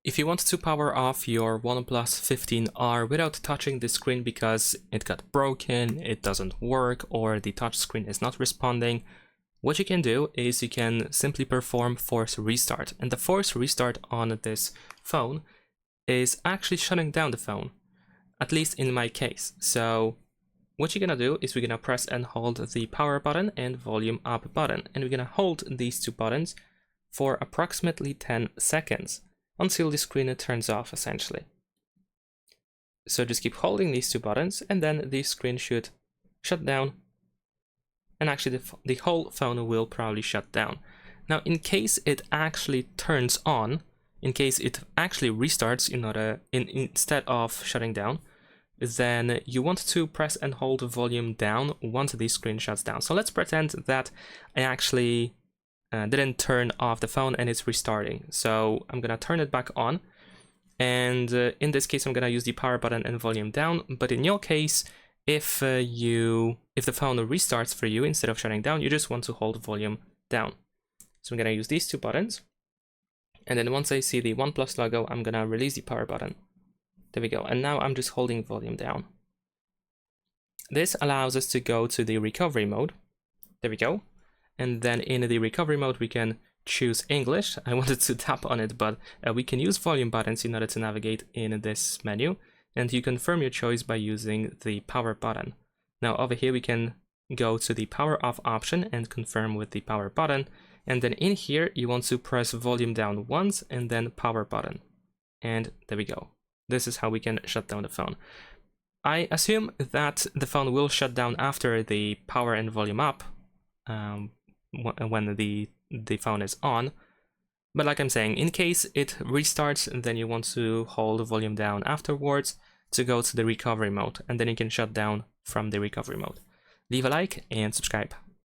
If you want to power off your OnePlus 15R without touching the screen because it got broken, it doesn't work, or the touch screen is not responding, what you can do is you can simply perform force restart. And the force restart on this phone is actually shutting down the phone, at least in my case. So what you're gonna do is we're gonna press and hold the power button and volume up button. And we're gonna hold these two buttons for approximately 10 seconds. Until the screen turns off, essentially. So just keep holding these two buttons, and then the screen should shut down, and actually the whole phone will probably shut down. Now, in case it actually turns on, in case it actually restarts instead of shutting down, then you want to press and hold volume down once the screen shuts down. So let's pretend that I actually didn't turn off the phone and it's restarting. So I'm gonna turn it back on, and in this case I'm gonna use the power button and volume down. But in your case, if the phone restarts for you instead of shutting down, you just want to hold volume down. So I'm gonna use these two buttons, and then once I see the OnePlus logo, I'm gonna release the power button. There we go, and now I'm just holding volume down. This allows us to go to the recovery mode. There we go. And then in the recovery mode, we can choose English. I wanted to tap on it, but we can use volume buttons in order to navigate in this menu. And you confirm your choice by using the power button. Now over here, we can go to the power off option and confirm with the power button. And then in here, you want to press volume down once and then power button. And there we go. This is how we can shut down the phone. I assume that the phone will shut down after the power and volume up. When the phone is on, but like I'm saying, in case it restarts, then you want to hold the volume down afterwards to go to the recovery mode, and then you can shut down from the recovery mode. Leave a like and subscribe.